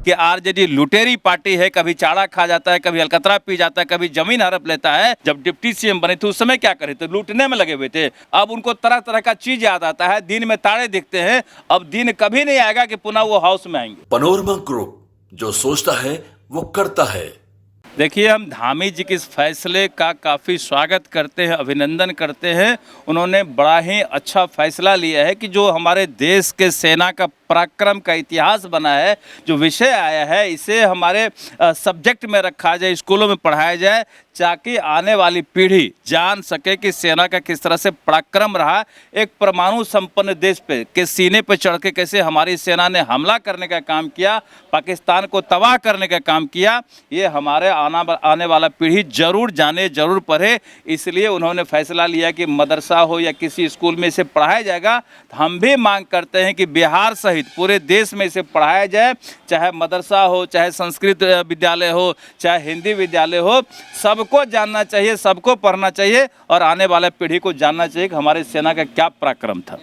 कि RJD लुटेरी party है, कभी चाड़ा खा जाता है, कभी अलकतरा पी जाता है, कभी जमीन हड़प लेता है। जब डिप्टी सीएम बने थे उस समय क्या करे थे? लूटने में लगे हुए थे। अब उनको तरह तरह का चीज याद आता है, दिन में तारे दिखते हैं। अब दिन कभी नहीं आएगा कि पुनः वो हाउस में आएंगे। पनोरमा ग्रुप, जो सोचता है वो करता है। देखिए, हम धामी जी के इस फैसले का काफ़ी स्वागत करते हैं, अभिनंदन करते हैं। उन्होंने बड़ा ही अच्छा फैसला लिया है कि जो हमारे देश के सेना का पराक्रम का इतिहास बना है, जो विषय आया है, इसे हमारे सब्जेक्ट में रखा जाए, स्कूलों में पढ़ाया जाए, ताकि आने वाली पीढ़ी जान सके कि सेना का किस तरह से पराक्रम रहा। एक परमाणु संपन्न देश पे के सीने पे चढ़ के कैसे हमारी सेना ने हमला करने का काम किया, पाकिस्तान को तबाह करने का काम किया, ये हमारे आने वाला पीढ़ी जरूर जाने, जरूर पढ़े। इसलिए उन्होंने फैसला लिया कि मदरसा हो या किसी स्कूल में इसे पढ़ाया जाएगा। तो हम भी मांग करते हैं कि बिहार सहित पूरे देश में इसे पढ़ाया जाए, चाहे मदरसा हो, चाहे संस्कृत विद्यालय हो, चाहे हिंदी विद्यालय हो। सबको जानना चाहिए, सबको पढ़ना चाहिए और आने वाले पीढ़ी को जानना चाहिए कि हमारी सेना का क्या पराक्रम था।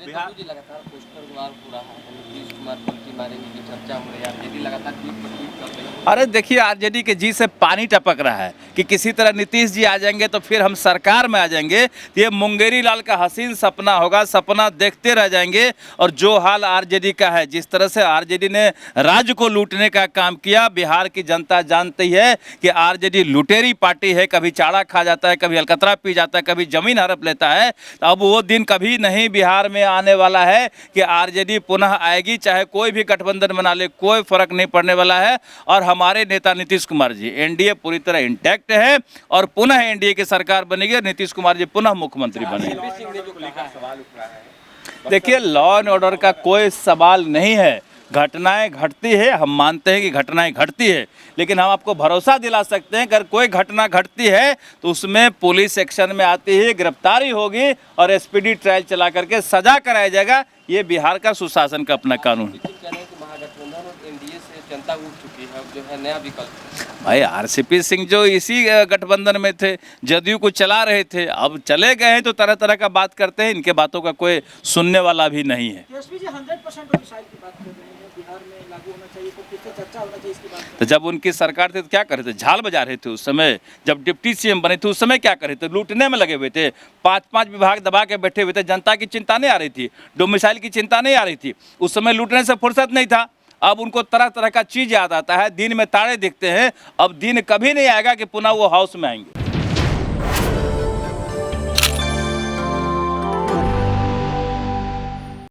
अरे देखिए, आरजेडी के जी से पानी टपक रहा है कि किसी तरह नीतीश जी आ जाएंगे तो फिर हम सरकार में आ जाएंगे। तो ये मुंगेरी लाल का हसीन सपना होगा, सपना देखते रह जाएंगे। और जो हाल आरजेडी का है, जिस तरह से आरजेडी ने राज्य को लूटने का काम किया, बिहार की जनता जानती है कि आरजेडी लुटेरी पार्टी है, कभी चाड़ा खा जाता है, कभी अलकतरा पी जाता है, कभी जमीन हड़प लेता है। तो अब वो दिन कभी नहीं बिहार में आने वाला है कि आरजेडी पुनः आएगी, चाहे कोई भी गठबंधन बना ले, कोई फर्क नहीं पड़ने वाला है। और हमारे नेता नीतीश कुमार जी, एनडीए पूरी तरह इंटैक्ट है और पुनः एनडीए की सरकार बनेगी और नीतीश कुमार जी पुनः मुख्यमंत्री बनेंगे। देखिए, लॉ एंड ऑर्डर का कोई सवाल नहीं है। घटनाएं घटती है, हम मानते हैं कि घटनाएं घटती है, लेकिन हम आपको भरोसा दिला सकते हैं अगर कोई घटना घटती है तो उसमें पुलिस एक्शन में आती है, गिरफ्तारी होगी और एसपीडी ट्रायल चला करके सजा कराया जाएगा। ये बिहार का सुशासन का अपना कानून है। जनता उठ चुकी है, जो है नया विकल्प। भाई, आरसीपी सिंह जो इसी गठबंधन में थे, जदयू को चला रहे थे, अब चले गए हैं तो तरह तरह का बात करते हैं। इनके बातों का कोई सुनने वाला भी नहीं है। तेजस्वी जी 100% मिसाइल की बात कर रहे हैं, बिहार में लागू होना चाहिए, तो किससे चर्चा होना चाहिए इसकी बात? तो जब उनकी सरकार थी तो क्या कर रहे थे? झाल बजा रहे थे उस समय। जब डिप्टी सीएम बने थे उस समय क्या कर रहे थे? लूटने में लगे हुए थे। 5-5 विभाग दबा के बैठे हुए थे। जनता की चिंता नहीं आ रही थी, डोमिसाइल की चिंता नहीं आ रही थी। उस समय लूटने से फुर्सत नहीं था। अब उनको तरह तरह का चीज याद आता है, दिन में तारे दिखते हैं। अब दिन कभी नहीं आएगा कि पुनः वो हाउस में आएंगे।